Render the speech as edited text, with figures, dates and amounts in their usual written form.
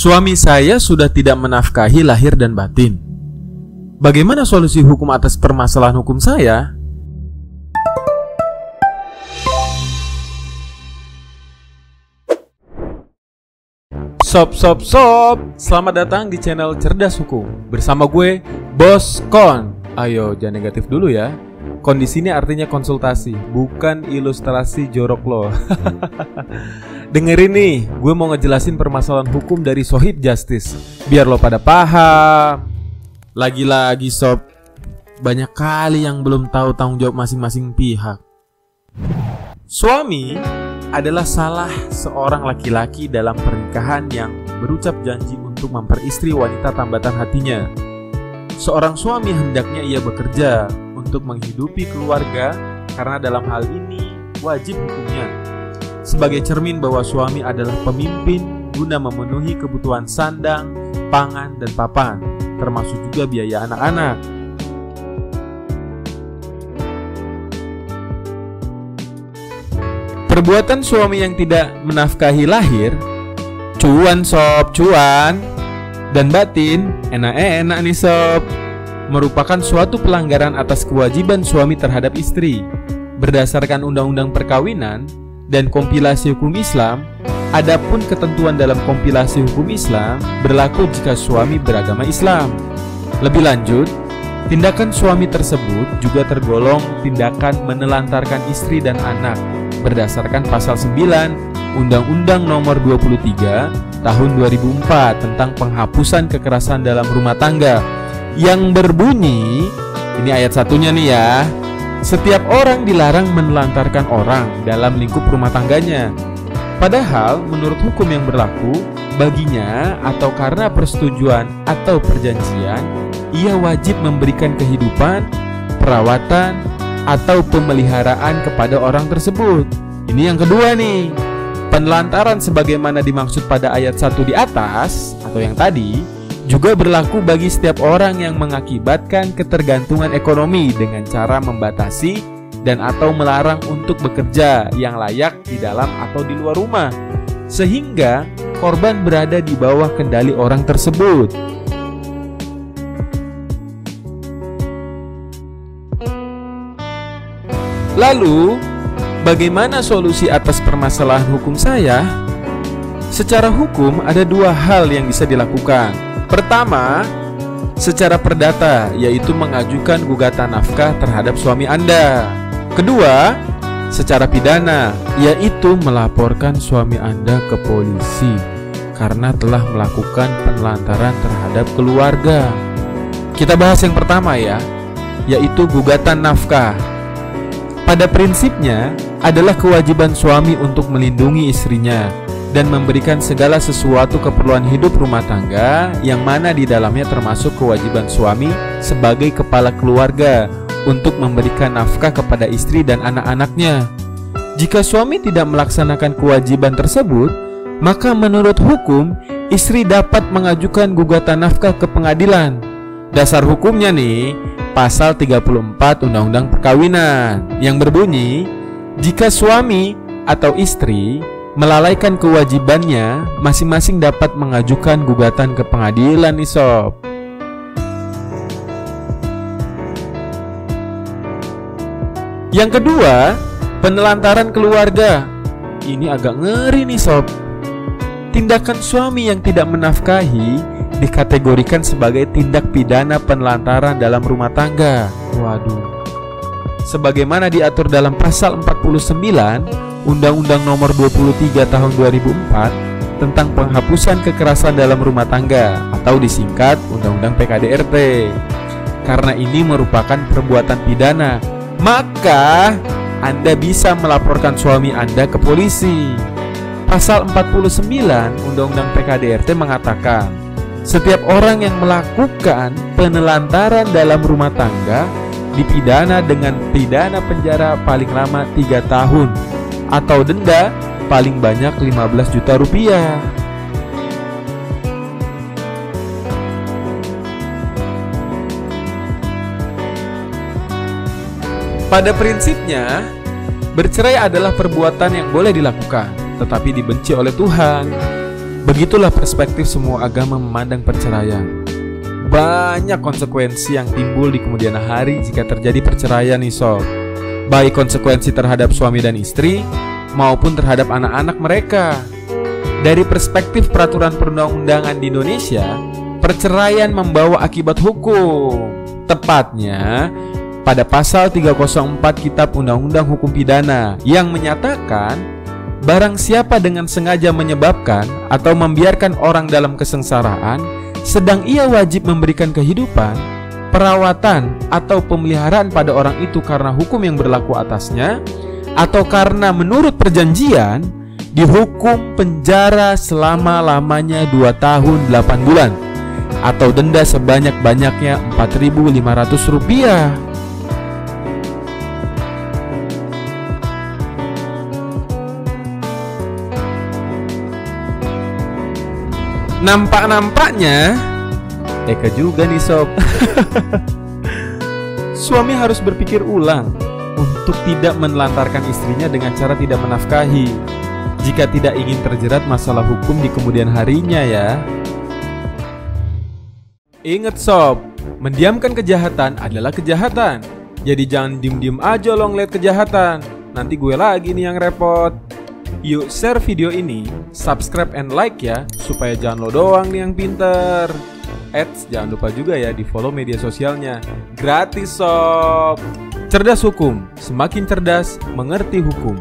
Suami saya sudah tidak menafkahi lahir dan batin. Bagaimana solusi hukum atas permasalahan hukum saya? Sob, selamat datang di channel Cerdas Hukum. Bersama gue, Bos Kon. Ayo, jangan negatif dulu ya. Kondisi ini artinya konsultasi, bukan ilustrasi jorok lo. Dengerin nih, gue mau ngejelasin permasalahan hukum dari Sohib Justice, biar lo pada paham. Lagi-lagi sob, banyak kali yang belum tahu tanggung jawab masing-masing pihak. Suami adalah salah seorang laki-laki dalam pernikahan yang berucap janji untuk memperistri wanita tambatan hatinya. Seorang suami hendaknya ia bekerja untuk menghidupi keluarga, karena dalam hal ini wajib hukumnya. Sebagai cermin bahwa suami adalah pemimpin guna memenuhi kebutuhan sandang, pangan, dan papan, termasuk juga biaya anak-anak. Perbuatan suami yang tidak menafkahi lahir, cuan sob, cuan, dan batin, enak-enak nih sob, merupakan suatu pelanggaran atas kewajiban suami terhadap istri. Berdasarkan Undang-Undang Perkawinan dan Kompilasi Hukum Islam, adapun ketentuan dalam Kompilasi Hukum Islam berlaku jika suami beragama Islam. Lebih lanjut, tindakan suami tersebut juga tergolong tindakan menelantarkan istri dan anak berdasarkan pasal 9 Undang-Undang Nomor 23 Tahun 2004 tentang penghapusan kekerasan dalam rumah tangga, yang berbunyi, ini ayat satunya nih ya, setiap orang dilarang menelantarkan orang dalam lingkup rumah tangganya. Padahal menurut hukum yang berlaku, baginya atau karena persetujuan atau perjanjian, ia wajib memberikan kehidupan, perawatan, atau pemeliharaan kepada orang tersebut. Ini yang kedua nih, penelantaran sebagaimana dimaksud pada ayat 1 di atas atau yang tadi juga berlaku bagi setiap orang yang mengakibatkan ketergantungan ekonomi dengan cara membatasi dan atau melarang untuk bekerja yang layak di dalam atau di luar rumah, sehingga korban berada di bawah kendali orang tersebut. Lalu, bagaimana solusi atas permasalahan hukum saya? Secara hukum ada dua hal yang bisa dilakukan. Pertama, secara perdata, yaitu mengajukan gugatan nafkah terhadap suami Anda. Kedua, secara pidana, yaitu melaporkan suami Anda ke polisi karena telah melakukan penelantaran terhadap keluarga. Kita bahas yang pertama ya, yaitu gugatan nafkah. Pada prinsipnya adalah kewajiban suami untuk melindungi istrinya dan memberikan segala sesuatu keperluan hidup rumah tangga, yang mana di dalamnya termasuk kewajiban suami sebagai kepala keluarga untuk memberikan nafkah kepada istri dan anak-anaknya. Jika suami tidak melaksanakan kewajiban tersebut, maka menurut hukum istri dapat mengajukan gugatan nafkah ke pengadilan. Dasar hukumnya nih, pasal 34 Undang-Undang Perkawinan, yang berbunyi, jika suami atau istri melalaikan kewajibannya, masing-masing dapat mengajukan gugatan ke pengadilan nih sob. Yang kedua, penelantaran keluarga. Ini agak ngeri nih sob. Tindakan suami yang tidak menafkahi dikategorikan sebagai tindak pidana penelantaran dalam rumah tangga. Waduh. Sebagaimana diatur dalam pasal 49 Undang-Undang Nomor 23 Tahun 2004 tentang penghapusan kekerasan dalam rumah tangga, atau disingkat Undang-Undang PKDRT. Karena ini merupakan perbuatan pidana, maka Anda bisa melaporkan suami Anda ke polisi. Pasal 49 Undang-Undang PKDRT mengatakan, setiap orang yang melakukan penelantaran dalam rumah tangga dipidana dengan pidana penjara paling lama 3 tahun atau denda paling banyak 15 juta rupiah. Pada prinsipnya, bercerai adalah perbuatan yang boleh dilakukan, tetapi dibenci oleh Tuhan. Begitulah perspektif semua agama memandang perceraian. Banyak konsekuensi yang timbul di kemudian hari jika terjadi perceraian nih sob. Baik konsekuensi terhadap suami dan istri maupun terhadap anak-anak mereka. Dari perspektif peraturan perundang-undangan di Indonesia, perceraian membawa akibat hukum. Tepatnya pada pasal 304 Kitab Undang-Undang Hukum Pidana yang menyatakan barang siapa dengan sengaja menyebabkan atau membiarkan orang dalam kesengsaraan, sedang ia wajib memberikan kehidupan, perawatan, atau pemeliharaan pada orang itu karena hukum yang berlaku atasnya, atau karena menurut perjanjian, dihukum penjara selama-lamanya 2 tahun 8 bulan, atau denda sebanyak-banyaknya Rp4.500. Nampak-nampaknya Eka juga nih sob. Suami harus berpikir ulang untuk tidak menelantarkan istrinya dengan cara tidak menafkahi, jika tidak ingin terjerat masalah hukum di kemudian harinya ya. Ingat sob, mendiamkan kejahatan adalah kejahatan. Jadi jangan diem-diem aja lo ngeliat kejahatan, nanti gue lagi nih yang repot. Yuk share video ini, subscribe and like ya, supaya jangan lo doang nih yang pinter. Jangan lupa juga ya di follow media sosialnya. Gratis sob. Cerdas hukum, semakin cerdas mengerti hukum.